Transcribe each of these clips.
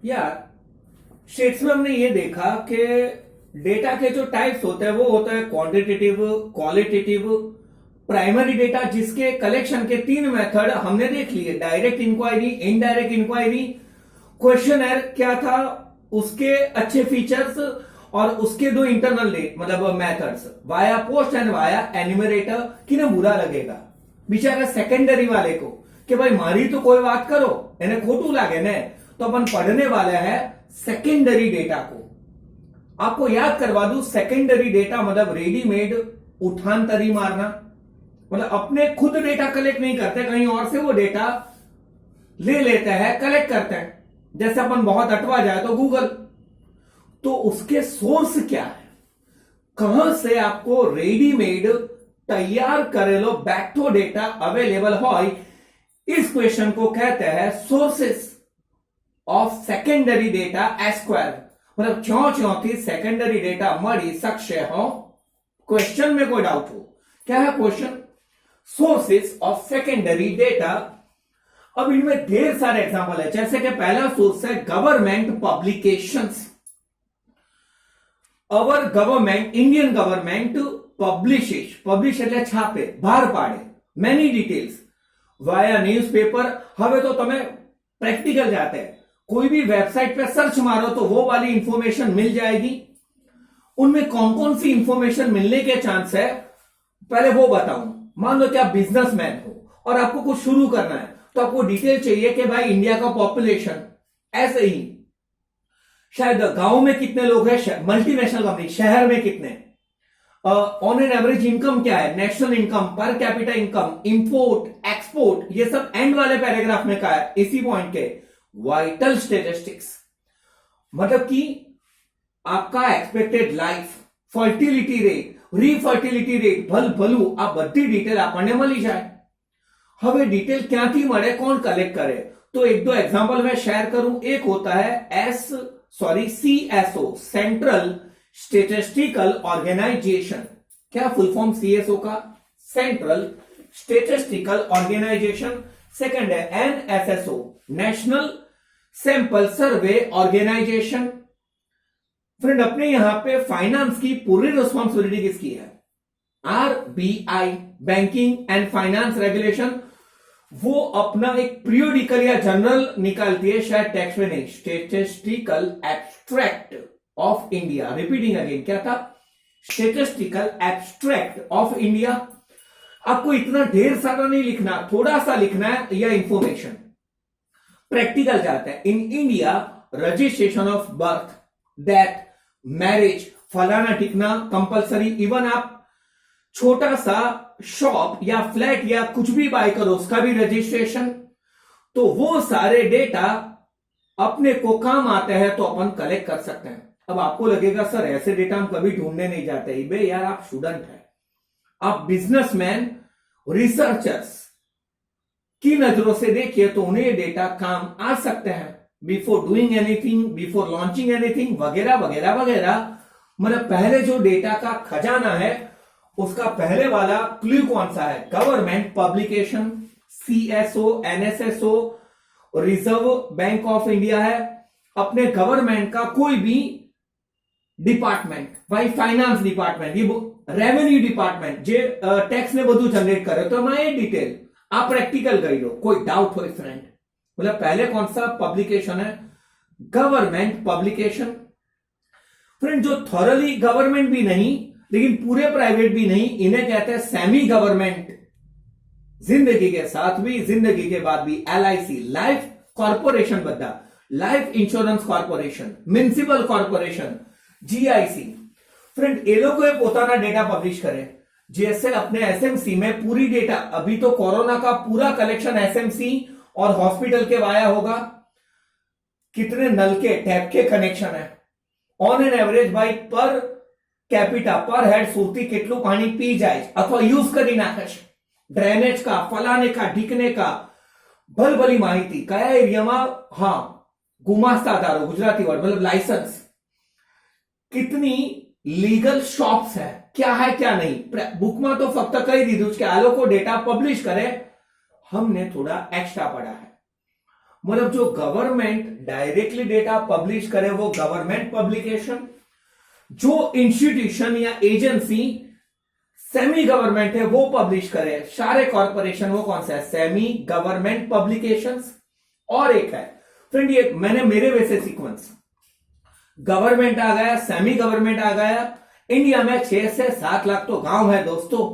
यार, शेड्स में हमने ये देखा कि डेटा के जो टाइप्स होते हैं वो होता है क्वांटिटेटिव, क्वालिटेटिव, प्राइमरी डेटा, जिसके कलेक्शन के तीन मेथड हमने देख लिए। Direct inquiry, indirect inquiry, questionnaire क्या था, उसके अच्छे फीचर्स और उसके दो इंटरनल मतलब methods, via post and via enumerator. किन्हें बुरा लगेगा बेचारा सेकेंडरी वाले को कि भाई मारी तो कोई बात करो, इन्हें खोटू लागे ने, तो अपन पढ़ने वाले हैं सेकेंडरी डेटा को। आपको याद करवा दूं, सेकेंडरी डेटा मतलब रेडीमेड उठानतरी मारना, मतलब अपने खुद डेटा कलेक्ट नहीं करते, कहीं और से वो डेटा ले लेते हैं, कलेक्ट करते हैं। जैसे अपन बहुत अटवा जाए तो गूगल, तो उसके सोर्स क्या है, कहां से आपको रेडीमेड तैयार करेलो बैक्टो डेटा अवेलेबल हो, इस क्वेश्चन को कहते हैं sources of secondary data square. मतलब क्यों थी सेकेंडरी डेटा मड़ी सकशे हो, क्वेश्चन में कोई डाउट हो, क्या है question, sources of secondary data. अब इनमें ढेर सारे एग्जांपल है, जैसे कि पहला सोर्स है गवर्नमेंट पब्लिकेशंस। अवर गवर्नमेंट, इंडियन गवर्नमेंट पब्लिश એટલે છાપે, બહાર પાડે, મેની ડિટેલ્સ વાયા न्यूज़पेपर। હવે तो તમે प्रैक्टिकल जाते हैं, कोई भी वेबसाइट पे सर्च मारो तो वो वाली इंफॉर्मेशन मिल जाएगी। उनमें कौन कौन सी इंफॉर्मेशन मिलने के चांस है, पहले वो बताऊं। मान लो कि आप बिजनेसमैन हो और आपको कुछ शुरू करना है, तो आपको डिटेल चाहिए कि भाई इंडिया का पॉपुलेशन, ऐसे ही शायद गांव में कितने लोग हैं, मल्टीनेशनल कंपनी शहर में कितने, ऑन एन एवरेज इनकम क्या है, national income, per capita income, import export, ये सब एंड वाले पैराग्राफ में कहा है। इसी पॉइंट के वाइटल स्टेटिस्टिक्स, मतलब कि आपका एक्सपेक्टेड लाइफ, फर्टिलिटी रेट, रीफर्टिलिटी रेट, भलू आ बधी डिटेल आपने मिली जाए। હવે डिटेल ક્યાંથી મળે, કોણ કલેક્ટ કરે, तो एक दो एग्जांपल मैं शेयर करूं। एक होता है CSO, सेंट्रल स्टेटिस्टिकल ऑर्गेनाइजेशन। क्या फुल फॉर्म CSO का, सेंट्रल स्टेटिस्टिकल ऑर्गेनाइजेशन। सेकंड है NSSO, National Sample Survey Organisation. Friend, अपने यहां पे फाइनेंस की पूरी रिस्पॉन्सिबिलिटी किसकी है, RBI, banking and finance regulation. वो अपना एक पीरियोडिकल या जनरल निकालती है, शायद टेक्स्ट में नहीं, statistical abstract of India. Repeating again, क्या था, स्टेटिस्टिकल एब्स्ट्रैक्ट ऑफ इंडिया। आपको इतना ढेर सारा नहीं लिखना, थोड़ा सा लिखना है, यह इंफॉर्मेशन। प्रैक्टिकल जाता है, in India registration of birth, death, marriage, फलाना टिकना कंपलसरी। इवन आप छोटा सा शॉप या फ्लैट या कुछ भी बाय करो, उसका भी रजिस्ट्रेशन। तो वो सारे डेटा अपने को काम आते हैं, तो अपन कलेक्ट कर सकते हैं। अब आपको लगेगा सर ऐसे डेटा हम कभी ढूंढने नहीं जाते। बे यार, आप स्टूडेंट हैं, आप बिजनेसमैन, रिसर्चर्स की नजरों से देखिए तो उन्हें ये डेटा काम आ सकते हैं। Before doing anything, before launching anything, वगैरह वगैरह वगैरह। मतलब पहले जो डेटा का खजाना है, उसका पहले वाला क्लू कौन सा है, government publication, CSO, NSSO, reserve bank of India है। अपने गवर्नमेंट का कोई भी डिपार्टमेंट, भाई फाइनेंस डिपार्टमेंट, ये रेवेन्यू डिपार्टमेंट जे टैक्स ने બધું जनरेट करे, तो मैं ये डिटेल आप प्रैक्टिकल कर लो, कोई डाउट हो फ्रेंड। मतलब पहले कौन सा पब्लिकेशन है, गवर्नमेंट पब्लिकेशन। फ्रेंड, जो थॉरली गवर्नमेंट भी नहीं लेकिन पूरे प्राइवेट भी नहीं, इन्हें कहते हैं सेमी गवर्नमेंट। जिंदगी के साथ भी, जिंदगी के बाद भी, LIC, लाइफ कॉर्पोरेशन, बता, life insurance corporation, municipal corporation, GIC। Friend, ये लोग પોતાના डेटा पब्लिश करें, जैसे अपने SMC में पूरी डेटा, अभी तो कोरोना का पूरा कलेक्शन SMC और हॉस्पिटल के वाया होगा। कितने नल के टैप के कनेक्शन है, ऑन एन एवरेज भाई पर कैपिटा, पर हेड सुरती કેટલું પાણી પી જાય અથવા યુઝ કરી નાખે છે, ડ્રેનેજ का, फलाने का, ढीकने का, भलभली माहिती कया एरियाમાં, हाँ गुमास्तादारो, गुजराती वर्ड मतलब लाइसेंस, कितनी लीगल शॉप्स है, क्या है क्या नहीं। बुक में तो फक्त कही दीधुं કે આ લોકો डेटा पब्लिश करे, हमने थोड़ा एक्स्ट्रा पढ़ा है। मतलब जो गवर्नमेंट डायरेक्टली डेटा पब्लिश करे वो गवर्नमेंट पब्लिकेशन, जो इंस्टीट्यूशन या एजेंसी सेमी गवर्नमेंट है वो पब्लिश करे, सारे कॉर्पोरेशन, वो कौन सा है, सेमी गवर्नमेंट पब्लिकेशंस। और एक है फ्रेंड, ये मैंने मेरे वैसे सीक्वेंस, गवर्नमेंट आ गया, सेमी गवर्नमेंट आ गया। इंडिया में 6 से 7 लाख तो गांव है दोस्तों।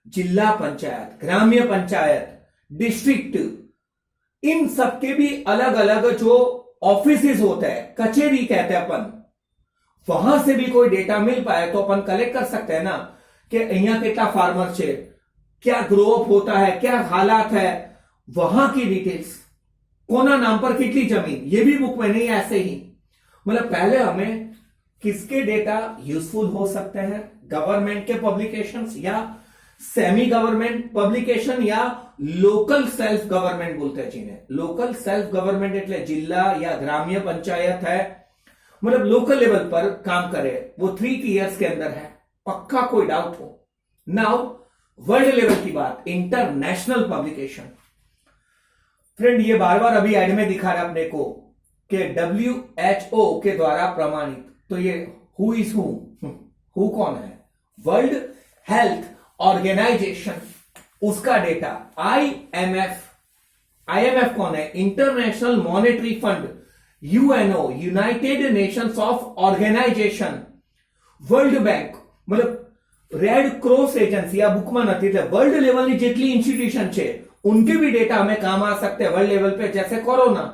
जिला पंचायत, ग्राम्य पंचायत, डिस्ट्रिक्ट, इन सबके भी अलग अलग जो ऑफिसेस होते हैं, कचेरी कहते हैं अपन, वहां से भी कोई डेटा मिल पाए तो अपन कलेक्ट कर सकते हैं ना कि અહીંયા કેટલા फार्मर છે, क्या ग्रो अप होता है, क्या हालात है, वहां की डिटेल्स, कोना नाम पर कितनी जमीन, ये भी बुक में नहीं, ऐसे ही। मतलब पहले हमें किसके डेटा यूजफुल हो सकते हैं, गवर्नमेंट के पब्लिकेशंस या सेमी गवर्नमेंट पब्लिकेशन या लोकल सेल्फ गवर्नमेंट बोलते हैं जिन्हें। लोकल सेल्फ गवर्नमेंट એટલે जिला या ग्राम्य पंचायत है, मतलब लोकल लेवल पर काम करे, वो 3 टीयर्स के अंदर है, पक्का कोई डाउट हो। नाउ वर्ल्ड लेवल की बात, इंटरनेशनल पब्लिकेशन। फ्रेंड ये बार बार अभी एड में दिखा रहा है अपने को कि WHO के द्वारा प्रमाणित, तो ये हु इज हु कौन है, वर्ल्ड हेल्थ ऑर्गेनाइजेशन, उसका डेटा। IMF कौन है, International Monetary Fund, UNO, United Nations of Organisation, World Bank, मतलब રેડ ક્રોસ એજન્સી આ બુકમાં નથી, એટલે વર્લ્ડ લેવલની જેટલી ઇન્સ્ટિટ્યુશન છે उनके भी डेटा हमें काम आ सकते हैं वर्ल्ड लेवल पे। जैसे कोरोना,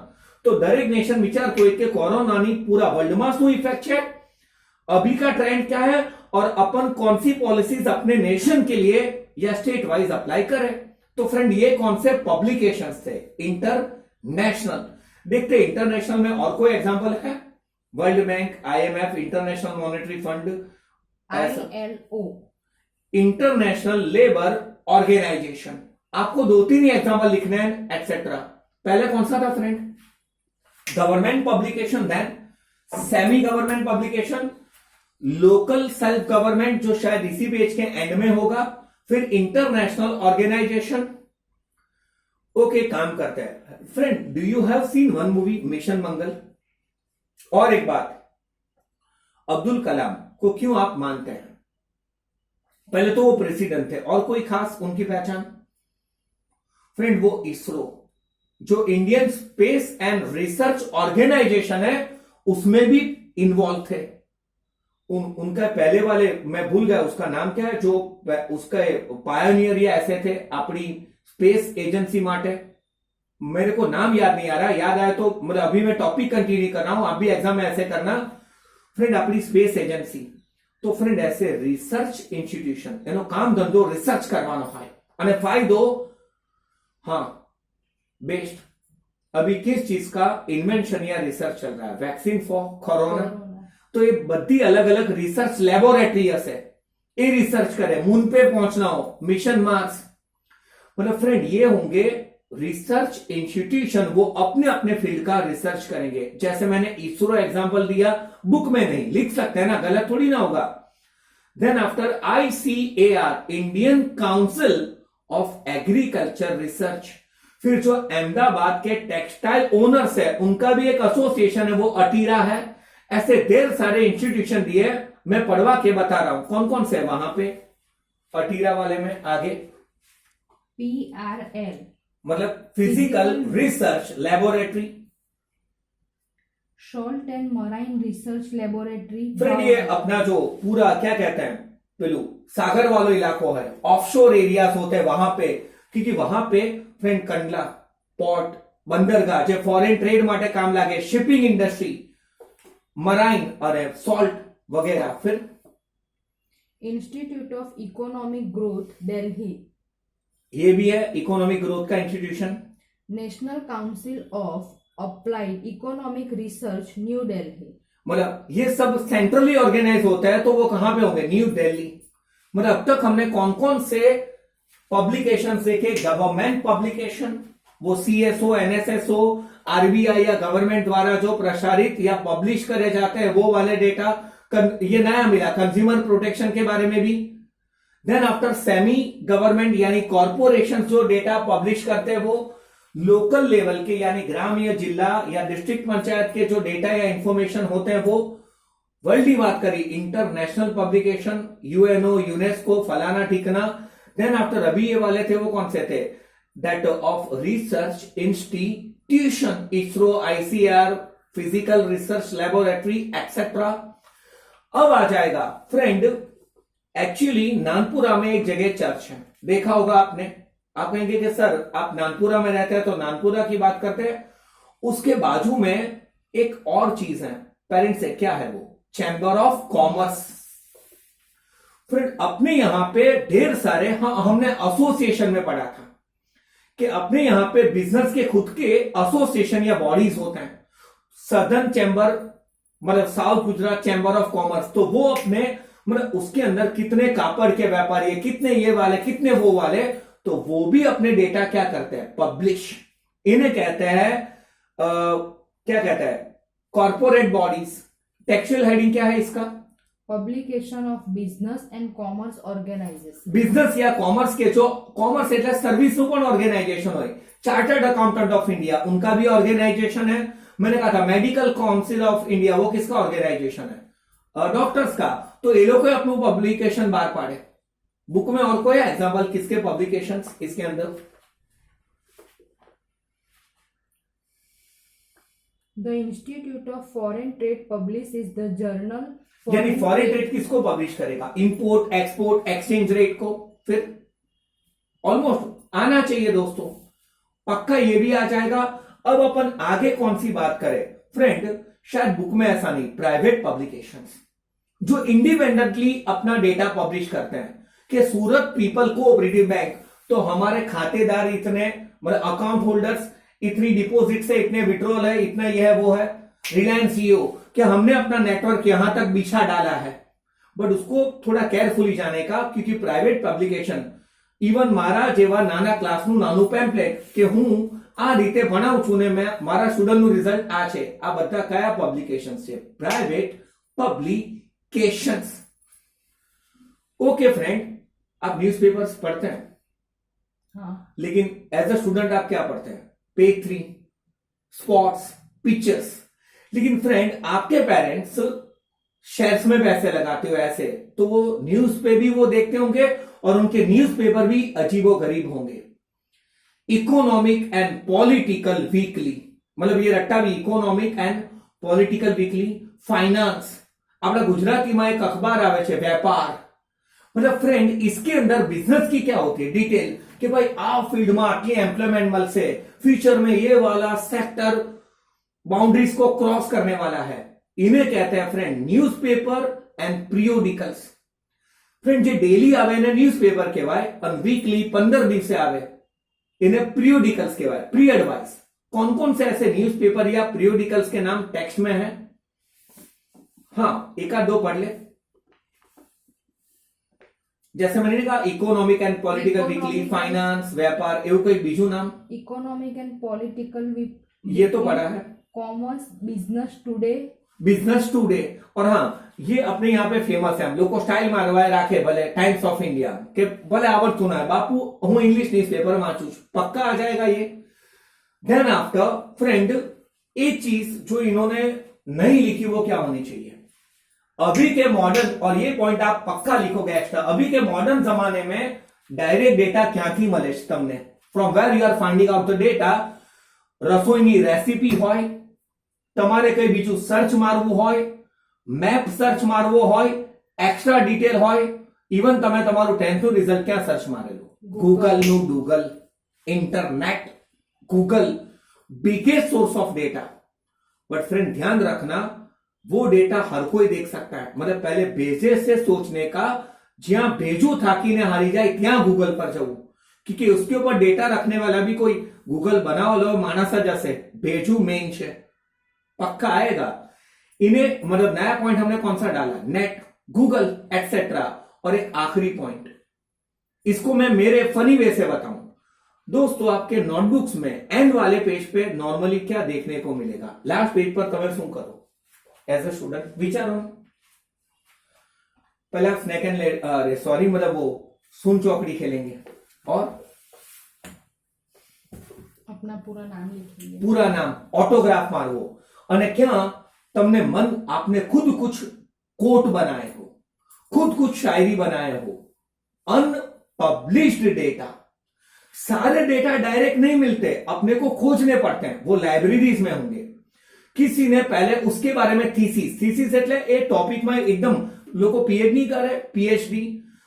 तो दरेक नेशन विचारतो હોય કે કોરોનાની પૂરા વર્લ્ડમાં શું ઇફેક્ટ છે, अभी का ट्रेंड क्या है, और अपन कौन सी पॉलिसीज अपने नेशन के लिए या स्टेट वाइज अप्लाई करें। तो फ्रेंड ये कौन से पब्लिकेशंस थे, इंटरनेशनल। देखते इंटरनेशनल में और कोई एग्जांपल है, World Bank, IMF, International Monetary Fund, ILO, International Labour Organisation. आपको 2-3 ही एग्जांपल लिखने हैं एटसेट्रा। पहले कौन सा था friend, government publication, then semi government publication, local self government जो शायद इसी पेज के एंड में होगा, फिर इंटरनेशनल ऑर्गेनाइजेशन। ओके, काम करते हैं friend. Do you have seen one movie, Mission Mangal? और एक बात, अब्दुल कलाम को क्यों आप मानते हैं? पहले तो वो प्रेसिडेंट थे, और कोई खास उनकी पहचान? फ्रेंड वो इसरो, जो Indian Space and Research Organisation है, उसमें भी इन्वॉल्व थे। उनका पहले वाले, मैं भूल गया उसका नाम क्या है, जो उसका पायोनियर या ऐसे थे अपनी स्पेस एजेंसी माटे, मेरे को नाम याद नहीं आ रहा, याद आया तो मतलब अभी मैं टॉपिक कंटिन्यू कर रहा हूं, आप भी एग्जाम में ऐसे करना फ्रेंड, अपनी स्पेस एजेंसी। तो फ्रेंड ऐसे रिसर्च इंस्टीट्यूशन, એનો કામ ધંધો રિસર્ચ કરવાનો હોય અને ફાયદો, हाँ बेस्ट, अभी किस चीज का इन्वेंशन या रिसर्च चल रहा है, वैक्सीन फॉर कोरोना, तो ये बड़ी अलग अलग रिसर्च लेबोरेटरी है, ये रिसर्च करे, मून पे पहुंचना हो, मिशन मार्स, मतलब फ्रेंड ये होंगे रिसर्च इंस्टीट्यूशन, वो अपने अपने फील्ड का रिसर्च करेंगे। जैसे मैंने इसरो एग्जांपल दिया, बुक में नहीं, लिख सकते हैं ना, गलत थोड़ी ना होगा। Then after ICAR, Indian Council of Agriculture Research, फिर जो अहमदाबाद के टेक्सटाइल ओनर्स है उनका भी एक एसोसिएशन है, वो अटीरा है। ऐसे ढेर सारे इंस्टीट्यूशन दिए, मैं पढ़वा के बता रहा हूं कौन कौन से वहां पे अटीरा वाले में। आगे PRL, मतलब physical research laboratory, salt and marine research laboratory. Friend ये अपना जो पूरा क्या कहते हैं, पेलू सागर वालों इलाकों है, ऑफशोर एरियाज होते हैं वहां पे, क्योंकि वहां पे फ्रेंड कंडला, पोर्ट, बंदरगाह जो फॉरेन ट्रेड माटे काम लागे, शिपिंग इंडस्ट्री, मराइन और सॉल्ट वगैरह। फिर institute of economic growth Delhi, ये भी है इकोनॉमिक ग्रोथ का institution. National council of applied economic research new Delhi, मतलब ये सब सेंट्रली ऑर्गेनाइज होता है, तो वो कहां पे होंगे, न्यू दिल्ली। मतलब अब तक हमने कौन कौन से पब्लिकेशन देखे, गवर्नमेंट पब्लिकेशन, वो CSO, NSSO, RBI या गवर्नमेंट द्वारा जो प्रसारित या पब्लिश करे जाते हैं वो वाले डेटा, ये नया मिला कंज्यूमर प्रोटेक्शन के बारे में भी। देन आफ्टर सेमी गवर्नमेंट यानी कॉर्पोरेशन जो डेटा पब्लिश करते हैं वो, लोकल लेवल के यानी ग्राम या जिला या डिस्ट्रिक्ट पंचायत के जो डेटा या इंफॉर्मेशन होते हैं वो वर्ल्ड की बात करी, इंटरनेशनल पब्लिकेशन, यूएनओ, यूनेस्को, फलाना ठिकाना। देन आफ्टर अभी ये वाले थे वो कौन से थे, that of research institution, ISRO, ICR, physical research laboratory etcetera. अब आ जाएगा फ्रेंड, एक्चुअली नानपुरा में एक जगह चर्च है, देखा होगा आपने। आप कहेंगे कि सर आप नानपुरा में रहते हैं तो नानपुरा की बात करते हैं, उसके बाजू में एक और चीज है, पेरेंट्स है, क्या है वो, चैम्बर ऑफ कॉमर्स। फ्रेंड अपने यहां पे ढेर सारे, हाँ हमने एसोसिएशन में पढ़ा था कि अपने यहां पे बिजनेस के खुद के एसोसिएशन या बॉडीज होते हैं। सदर्न चैम्बर मतलब south Gujarat chamber of commerce, तो वो अपने मतलब उसके अंदर कितने कापड़ के व्यापारी है, कितने ये वाले, कितने वो वाले, तो वो भी अपने डेटा क्या करते हैं, पब्लिश। इन्हें कहते हैं क्या कहते हैं, कॉर्पोरेट बॉडीज। टेक्सुअल हेडिंग क्या है इसका, publication of business and commerce organisation. Business या कॉमर्स के जो कॉमर्स એટલે सर्विस નું પણ ऑर्गेनाइजेशन હોય, चार्टर्ड अकाउंटेंट ऑफ इंडिया उनका भी ऑर्गेनाइजेशन है। मैंने कहा था मेडिकल काउंसिल ऑफ इंडिया वो किसका ऑर्गेनाइजेशन है, डॉक्टर्स का। तो ये लोग अपना पब्लिकेशन बाहर पाड़े बुक में। और कोई एग्जाम्पल किसके पब्लिकेशंस इसके अंदर, the institute of foreign trade publishes the journal, यानी फॉरेन ट्रेड किसको पब्लिश करेगा, इंपोर्ट एक्सपोर्ट एक्सचेंज रेट को। फिर ऑलमोस्ट आना चाहिए दोस्तों, पक्का ये भी आ जाएगा। अब अपन आगे कौन सी बात करें फ्रेंड, शायद बुक में ऐसा नहीं, प्राइवेट पब्लिकेशंस जो इंडिपेंडेंटली अपना डेटा पब्लिश करते हैं कि सूरत पीपल कोऑपरेटिव बैंक, तो हमारे खातेदार इतने, मतलब अकाउंट होल्डर्स इतनी डिपॉजिट से इतने विड्रॉल है, इतना यह है वो है। रिलायंस जियो, कि हमने अपना नेटवर्क यहां तक बिछा डाला है, बट उसको थोड़ा केयरफुली जाने का, क्योंकि प्राइवेट पब्लिकेशन इवन मारा जेवा नाना क्लासનું નાનું પેમ્પલેટ કે હું આ રીતે ભણાવું છું ને મેં મારા સ્ટુડન્ટનું રિઝલ્ટ આ છે, આ બધા કયા પબ્લિકેશન્સ છે, પ્રાઇવેટ પબ્લિકેશન્સ। ओके फ्रेंड, आप न्यूज़पेपर्स पढ़ते हैं, हाँ, लेकिन एज अ स्टूडेंट आप क्या पढ़ते हैं, पेज 3 स्पॉट्स पिक्चर्स। लेकिन फ्रेंड आपके पेरेंट्स शेयर्स में पैसे लगाते हो ऐसे, तो वो न्यूज पे भी वो देखते होंगे और उनके न्यूज़पेपर भी अजीबो गरीब होंगे। इकोनॉमिक एंड पॉलिटिकल वीकली, मतलब ये रट्टा भी, economic and political weekly, finance, अपना गुजराती में एक अखबार आवे छे व्यापार। मतलब फ्रेंड इसके अंदर बिजनेस की क्या होती है डिटेल, कि भाई आ फील्ड में आटली एम्प्लॉयमेंट मिलसे, फ्यूचर में ये वाला सेक्टर बाउंड्रीज को क्रॉस करने वाला है। इन्हें कहते हैं friend newspaper and periodicals. Friend जो डेली आवे ने न्यूज़पेपर कहवाय और वीकली 15 દિવસે आवे इन्हें पीरियोडिकल्स कहवाय। प्री एडवाइस, कौन कौन से ऐसे न्यूज़पेपर या पीरियोडिकल्स के नाम टेक्स्ट में है, हाँ एक आध दो पढ़ ले। जैसे मैंने कहा economic and political weekly, finance, व्यापार, એવું कोई બીજું नाम, इकोनॉमिक एंड पॉलिटिकल ये तो पढ़ा है, commerce, business today, business today. और हाँ ये अपने यहाँ पे फेमस है, हम लोग को स्टाइल मारवाए राखे भले टाइम्स ऑफ इंडिया के भले आवड़तु ना बापू हूँ इंग्लिश न्यूज़पेपर वांचू छू, पक्का आ जाएगा ये। देन आफ्टर फ्रेंड एक चीज जो इन्होंने नहीं लिखी वो क्या होनी चाहिए, अभी के मॉडर्न, और ये पॉइंट आप पक्का लिखोगे एक्स्ट्रा, अभी के मॉडर्न जमाने में डायरेक्ट डेटा क्यांथी मळे छे तमने, from where you are finding out the data. रसोईनी रेसिपी होय, તમારે કઈ બીજું સર્ચ મારવું હોય, મેપ સર્ચ મારવો હોય, એક્સ્ટ્રા ડિટેલ હોય, ઇવન તમે તમારું 10th નું રિઝલ્ટ ક્યાં સર્ચ મારેલું, ગૂગલ નું Google, internet, Google biggest source of data. But friend ध्यान रखना वो डेटा हर कोई देख सकता है, मतलब पहले बेजे से सोचने का, ज्यां भेजू थाकी ने हारी जाए त्या गूगल पर जाऊं, क्योंकि उसके ऊपर डेटा रखने वाला भी कोई गूगल बनाओ लो मानस जैसे भेजू मेन है, पक्का आएगा। इन्हें मतलब नया पॉइंट हमने कौन सा डाला, नेट, गूगल एक्सेट्रा। और एक आखिरी पॉइंट, इसको मैं मेरे फनी वे से बताऊं दोस्तों, आपके नोटबुक्स में एंड वाले पेज पे नॉर्मली क्या देखने को मिलेगा, लास्ट पेज पर તમે શું કરો एज अ स्टूडेंट विचारो, पहले आप स्नैक एंड सॉरी मतलब वो सुन चौकड़ी खेलेंगे और अपना पूरा नाम लिखिए। પૂરા નામ, ઓટોગ્રાફ મારવો, અને ક્યાં તમને મન આપને खुद कुछ कोट बनाए हो, खुद कुछ शायरी बनाए हो। अनपब्लिश्ड डेटा, सारे डेटा डायरेक्ट नहीं मिलते, अपने को खोजने पड़ते हैं, वो लाइब्रेरीज में होंगे। किसी ने पहले उसके बारे में थीसिस એટલે એ ટોપિકમાં એકદમ લોકો પીએચડી કરે, પીએચડી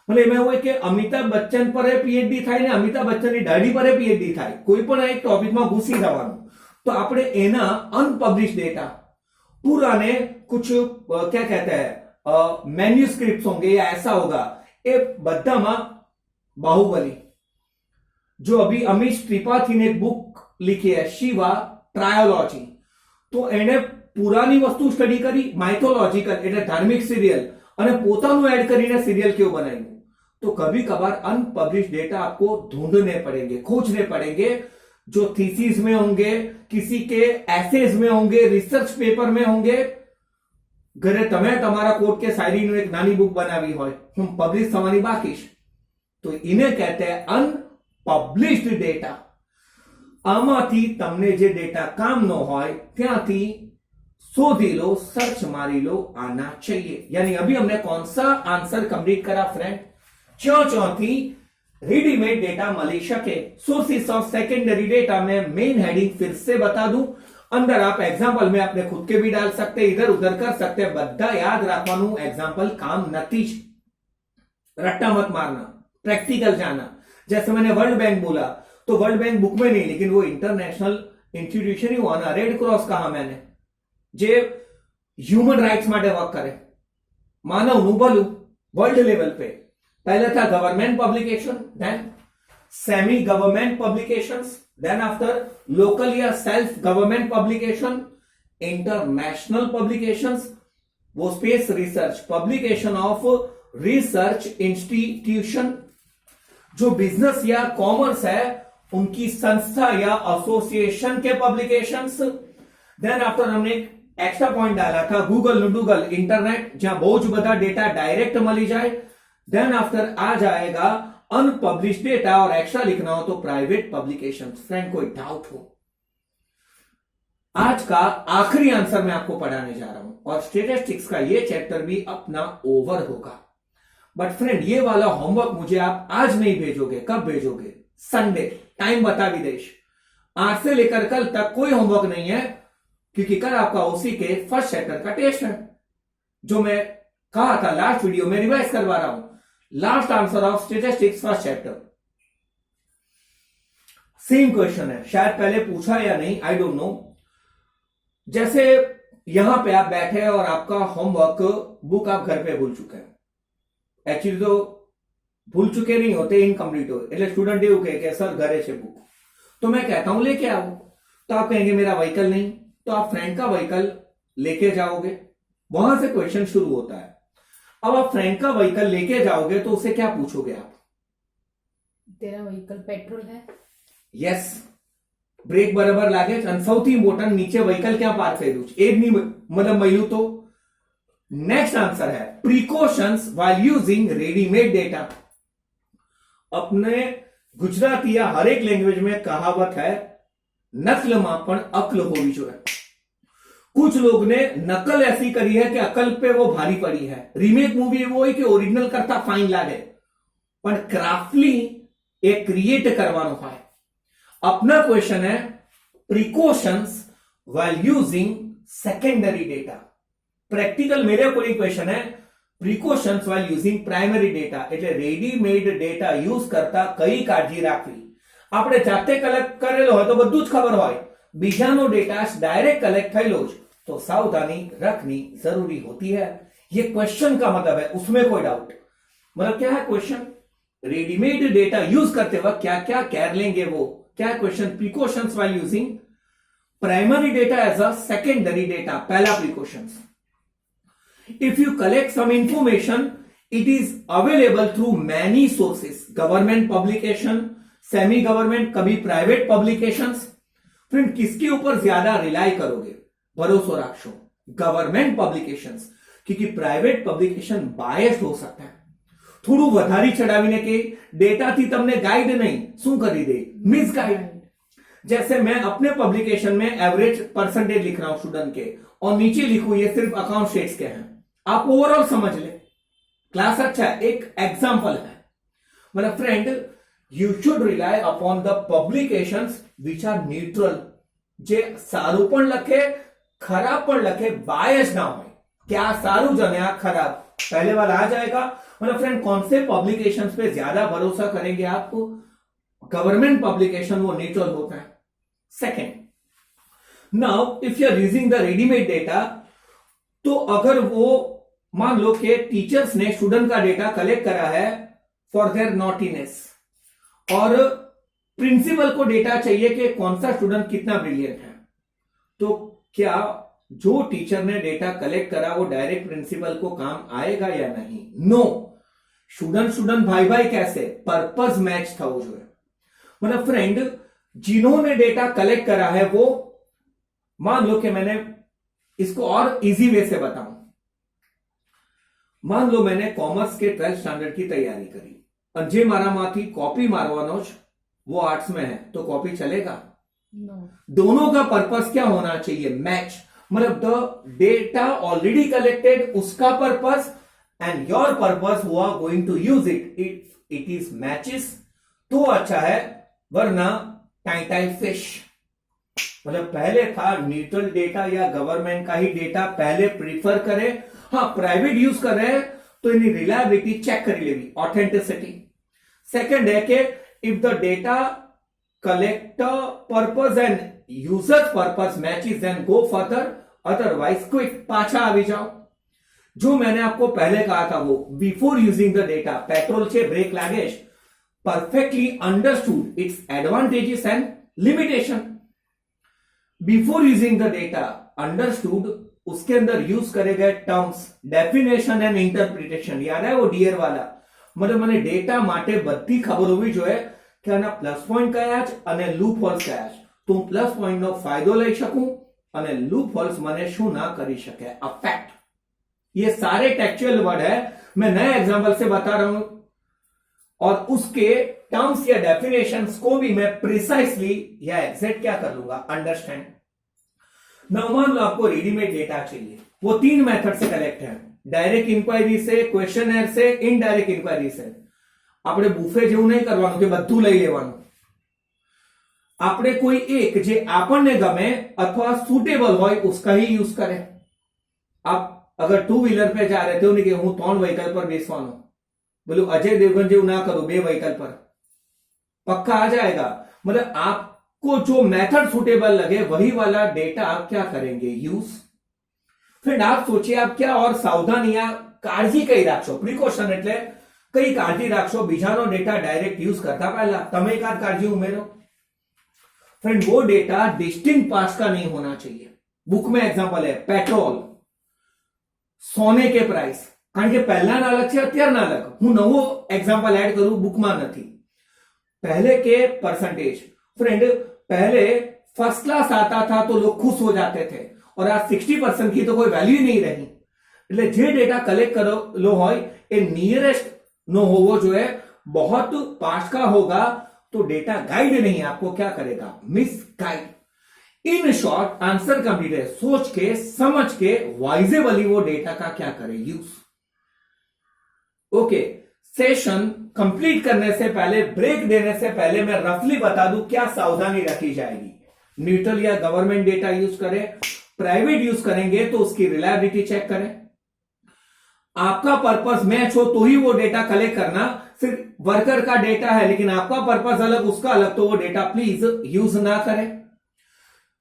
मतलब એમાં એવું હોય કે અમિતાભ બચ્ચન પર પીએચડી થાય ને અમિતાભ બચ્ચનની દાઢી પર પીએચડી થાય, કોઈ પણ એક ટોપિકમાં ઘૂસી જવાનું। तो આપણે એના અનપબ્લિશ ડેટા पुराने कुछ क्या कहते हैं मैन्यूस्क्रिप्ट्स होंगे या ऐसा होगा, ये बधामा बाहुबली जो अभी अमीश त्रिपाठी ने बुक लिखी है शिवा ट्रायोलॉजी, तो एने पुरानी वस्तु स्टडी करी, माइथोलॉजिकल એટલે ધાર્મિક સિરિયલ અને પોતાનું એડ કરીને સિરિયલ કેવું બનાવ્યું। तो कभी कभार अनपब्लिश डेटा आपको ढूंढने पड़ेंगे, खोजने पड़ेंगे, जो थीसिस में होंगे, किसी के एसेज में होंगे, रिसर्च पेपर में होंगे। घरे तमे तमारा कोट के शायरीનું એક નાની બુક બનાવી હોય, હું પબ્લિશ થવાની બાકી છે, તો એને કહેते हैं અનપબ્લિશ્ડ ડેટા। આમાંથી તમને જે ડેટા કામ ન હોય ત્યાંથી शोधी लो, सर्च मारी लो, आना चाहिए। यानी अभी हमने कौन सा आंसर कंप्लीट करा फ्रेंड? चौथी रेडीमेड डेटा मिल सके। सोर्सेस ऑफ सेकेंडरी डेटा में मेन हेडिंग फिर से बता दूं, अंदर आप एग्जाम्पल में अपने खुद के भी डाल सकते, इधर उधर कर सकते, बद्दा याद रखवानु एग्जाम्पल काम नती ज। रट्टा मत मारना, प्रैक्टिकल जाना। जैसे मैंने वर्ल्ड बैंक बोला, तो वर्ल्ड बैंक बुक में नहीं, लेकिन वो इंटरनेशनल इंस्टीट्यूशन ही हुआ ना। रेड क्रॉस कहा मैंने, जे ह्यूमन राइट्स માટે વર્ક કરે, માનવનું ભલું વર્લ્ડ લેવલ पे। पहले था government publication, then semi government publications, then after local या self government publication, international publications, वो space research, publication of research institution, जो बिजनेस या कॉमर्स है उनकी संस्था या एसोसिएशन के पब्लिकेशंस। देन आफ्टर हमने एक्स्ट्रा पॉइंट डाला था गूगल इंटरनेट, जहां बहुत बड़ा डेटा डायरेक्ट मिली जाए। देन आफ्टर आ जाएगा अनपब्लिश डेटा, और एक्स्ट्रा लिखना हो तो प्राइवेट पब्लिकेशन। फ्रेंड कोई डाउट हो? आज का आखिरी आंसर मैं आपको पढ़ाने जा रहा हूं, और स्टैटिस्टिक्स का ये चैप्टर भी अपना ओवर होगा। बट फ्रेंड ये वाला होमवर्क मुझे आप आज नहीं भेजोगे, कब भेजोगे? संडे, टाइम बता भी देश। आज से लेकर कल तक कोई होमवर्क नहीं है, क्योंकि कल आपका ओसी के फर्स्ट चैप्टर का टेस्ट है, जो मैं कहा था लास्ट वीडियो में रिवाइज करवा रहा हूं। Last answer of statistics first chapter, same question है, शायद पहले पूछा या नहीं, आई डोंट नो। जैसे यहां पे आप बैठे और आपका होमवर्क बुक आप घर पे भूल चुके हैं। एक्चुअली तो भूल चुके नहीं होते, इनकम्प्लीट हो, એટલે સ્ટુડન્ટ એવું કહે કે સર ઘરે છે बुक, तो मैं कहता हूं लेके आओ, तो आप कहेंगे मेरा व्हीकल नहीं, तो आप फ्रेंड का व्हीकल लेके जाओगे, वहां से क्वेश्चन शुरू होता है। अब आप फ्रेंड का व्हीकल लेके जाओगे तो उसे क्या पूछोगे आप? तेरा व्हीकल पेट्रोल है? यस, ब्रेक बराबर लागे છે, અને સૌથી ઇમ્પોર્ટન્ટ નીચે વ્હીકલ ક્યાં પાર્ક કર્યું છે એ જ નહીં મતલબ મળ્યું તો। नेक्स्ट आंसर है precautions while using readymade data. अपने गुजराती या हर एक लैंग्वेज में कहावत है, नकल में पण अक्ल होवी જોઈએ। कुछ लोग ने नकल ऐसी करी है कि अकल पे वो भारी पड़ी है। रीमेक मूवी वो है कि ओरिजिनल करता फाइन लागे, पर क्राफ्टली एक क्रिएट करवानो है। अपना क्वेश्चन है precautions while using secondary data. Practical मेरे कोई क्वेश्चन है precautions while using primary data, એટલે રેડીમેડ ડેટા યુઝ કરતા કઈ કાળજી રાખવી। આપણે જાતે કલેક્ટ કરેલો હોય તો બધું જ ખબર હોય, બીજાનો ડેટા ડાયરેક્ટ કલેક્ટ થયેલો જ, तो सावधानी रखनी जरूरी होती है। ये क्वेश्चन का मतलब है, उसमें कोई डाउट मतलब क्या है क्वेश्चन? रेडीमेड डेटा यूज करते वक्त क्या क्या कर लेंगे, वो क्या question? Precautions while using primary data as a secondary data, पहला precautions. If you collect some information it is available through many sources, government publication, semi government, कभी प्राइवेट पब्लिकेशंस। फ्रेंड किसके ऊपर ज्यादा रिलाई करोगे? भरोसा રાખશો गवर्नमेंट पब्लिकेशंस, क्योंकि private publication biased हो सकता है। થોડું વધારી ચડાવીને કે ડેટાથી તમને ગાઈડ નહીં, શું કરી દે? મિસગાઈડ। जैसे मैं अपने पब्लिकेशन में एवरेज परसेंटेज लिख रहा हूं स्टूडेंट के, और नीचे लिखूं ये सिर्फ अकाउंट शीट्स के हैं, आप ओवरऑल समझ ले, क्लास अच्छा है, एक एग्जाम्पल है. मतलब friend, you should rely upon the publications which are neutral, જે સારું પણ લખે ખરાબ પણ લખે, બાયસ ના હોય કે આ સારું જ અને આ ખરાબ, पहले वाला आ जाएगा. मतलब फ्रेंड, कौन से पब्लिकेशंस पे ज्यादा भरोसा करेंगे आप? गवर्नमेंट पब्लिकेशन वो न्यूट्रल होता है. Second, now if you are using the readymade data, तो अगर वो मान लो कि टीचर्स ने स्टूडेंट का डेटा कलेक्ट करा है फॉर देयर नॉटीनेस, और प्रिंसिपल को डेटा चाहिए कि कौन सा स्टूडेंट कितना ब्रिलियंट है, तो क्या जो टीचर ने डेटा कलेक्ट करा वो डायरेक्ट प्रिंसिपल को काम आएगा या नहीं? नो. स्टूडेंट भाई भाई कैसे? पर्पस मैच था वो जो है. मतलब फ्रेंड, जिन्होंने डेटा कलेक्ट करा है वो, मान लो कि मैंने इसको और इजी वे से बताऊं, मान लो मैंने कॉमर्स के 12th स्टैंडर्ड की तैयारी करी, और जे मारामाथी कॉपी मारवानो ज वो आर्ट्स में है, तो कॉपी चलेगा? No. दोनों का पर्पस क्या होना चाहिए? मैच. मतलब द डेटा ऑलरेडी कलेक्टेड, उसका purpose, and your purpose who are going to use it, it is matches, तो अच्छा है, वरना टाई फिश. मतलब पहले था न्यूट्रल डेटा या गवर्नमेंट का ही डेटा पहले प्रीफर करे. हाँ, प्राइवेट यूज कर रहे हैं तो इनकी रिलायबिलिटी चेक करी लेगी, ऑथेंटिसिटी. सेकंड है कि if the data collector purpose and user's purpose matches, then go further, otherwise quit, पाछा आवी जाओ. जो मैंने आपको पहले कहा था वो, बिफोर यूजिंग द डेटा, पेट्रोल से ब्रेक लागेश, perfectly understood its advantages and limitation. Before using the data understood, उसके अंदर यूज करे गए टर्म्स, डेफिनेशन एंड इंटरप्रिटेशन, याद है वो डीयर वाला. मतलब મને ડેટા માટે બધી ખબર હોવી જોઈએ કે આના પ્લસ પોઈન્ટ કયા છે અને લૂપ હોલ્સ કયા છે, તો હું પ્લસ પોઈન્ટ નો ફાયદો લઈ શકું અને લૂપ હોલ્સ મને શું ના કરી શકે, અફેક્ટ. ये सारे टेक्चुअल वर्ड है, मैं नए एग्जांपल से बता रहा हूं, और उसके टर्म्स या डेफिनेशंस को भी मैं प्रिसाइसली या एग्जैक्ट क्या कर लूंगा, अंडरस्टैंड. नाउ मान लो आपको रेडीमेड डेटा चाहिए, वो 3 मेथड से कलेक्ट है, डायरेक्ट इंक्वायरी से, क्वेश्चनर से, इनडायरेक्ट इंक्वायरी से. આપણે બુફે જેવું નહીં કરવાનું કે બધું લઈ લેવાનું. આપણે કોઈ એક જે આપણને ગમે અથવા સુટેબલ હોય उसका ही यूज करें. आप अगर 2 व्हीलर पे जा रहे थे, नहीं कि હું 3 व्हीकल पर બેસવાનો, बोलो अजय देवगन જેવું ना करो, 2 व्हीकल पर पक्का आ जाएगा. मतलब आपको जो मेथड सुटेबल लगे वही वाला डेटा आप क्या करेंगे, यूज. फिर आप सोचिए, आप क्या और सावधानियां काळजी कई राखशो, प्रिकॉशन એટલે કઈ કાળજી રાખશો બીજાનો ડેટા ડાયરેક્ટ યુઝ કરતા પહેલા? તમે એકાદ કાળજી ઉમેરો. फ्रेंड, वो डेटा डिस्टिंक्ट पार्ट्स का नहीं होना चाहिए. बुक में एग्जांपल है पेट्रोल, सोने के प्राइस, કારણ કે પહેલાના અલગ છે, અત્યારના અલગ. હું નવો એક્ઝામ્પલ એડ કરું, બુકમાં નથી. पहले के परसेंटेज, फ्रेंड, पहले फर्स्ट क्लास आता था तो लोग खुश हो जाते थे, और आज 60% की तो कोई वैल्यू ही नहीं रही. એટલે જે ડેટા કલેક્ટ કરેલો હોય એ નિયરેસ્ટ નો હોવો જોઈએ, बहुत पास का होगा तो डेटा गाइड नहीं, आपको क्या करेगा, miss guide. In short answer complete है, सोच के समझ के वाइजेबली वो डेटा का क्या करे, यूज. ओके, सेशन कंप्लीट करने से पहले, ब्रेक देने से पहले मैं रफली बता दूं क्या सावधानी रखी जाएगी. न्यूट्रल या गवर्नमेंट डेटा यूज करें, प्राइवेट यूज करेंगे तो उसकी रिलायबिलिटी चेक करें. आपका पर्पस मैच हो तो ही वो डेटा कलेक्ट करना. सिर्फ वर्कर का डेटा है लेकिन आपका पर्पस अलग, उसका अलग, तो वो डेटा प्लीज यूज ना करें.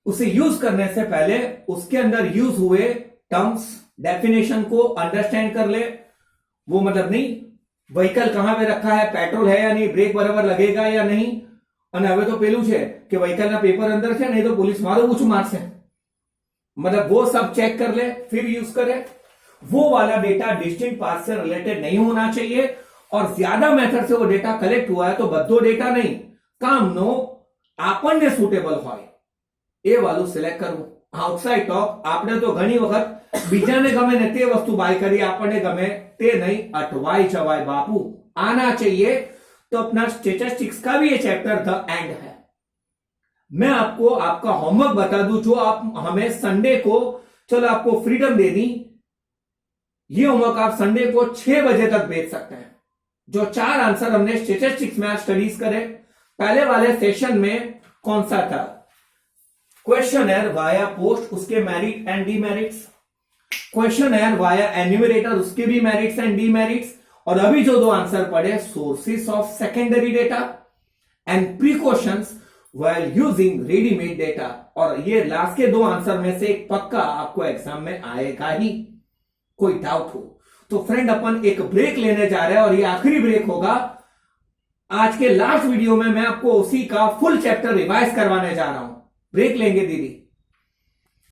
उसे यूज करने से पहले उसके अंदर यूज हुए टर्म्स, डेफिनेशन को अंडरस्टैंड कर ले. वो मतलब नहीं व्हीकल कहां पे रखा है, पेट्रोल है या नहीं, ब्रेक बराबर लगेगा या नहीं, અને હવે તો પેલું છે કે વ્હીકલના પેપર અંદર છે, નહીં તો પોલીસ મારો ઊંચું મારશે. मतलब वो सब चेक कर ले फिर यूज करे. वो वाला डेटा डिस्टिंक्ट पार्ट से रिलेटेड नहीं होना चाहिए, और ज्यादा मेथड से वो डेटा कलेक्ट हुआ है तो બધો ડેટા નહીં, કામનો આપણને સુટેબલ હોય એ વાળું સિલેક્ટ કરવું. આઉટસાઇડ ટોક, આપણે તો ઘણી વખત બીજાને ગમે ને તે વસ્તુ બાય કરી, આપણને ગમે તે નહીં, અટવાઈ જવાય બાપુ. आना चाहिए. तो अपना स्टेटिस्टिक्स का भी ये चैप्टर द एंड है. मैं आपको आपका होमवर्क बता दूं, जो आप हमें संडे को, चलो आपको फ्रीडम दे दी, ये होमवर्क आप संडे को 6 बजे तक भेज सकते हैं। जो 4 आंसर हमने स्टैटिस्टिक्स में आज स्टडीज करे, पहले वाले सेशन में कौन सा था, क्वेश्चन है वाया पोस्ट, उसके मेरिट एंड डीमेरिट्स, क्वेश्चन है वाया एन्यूमरेटर, उसके भी मेरिट्स एंड डीमेरिट्स, और अभी जो 2 आंसर पढ़े, sources of secondary data and precautions while using readymade data. और ये लास्ट के 2 आंसर में से एक पक्का आपको एग्जाम में आएगा ही, कोई डाउट हो तो। फ्रेंड अपन एक ब्रेक लेने जा रहे हैं और ये आखिरी ब्रेक होगा। आज के लास्ट वीडियो में मैं आपको उसी का फुल चैप्टर रिवाइज करवाने जा रहा हूं। ब्रेक लेंगे दीदी।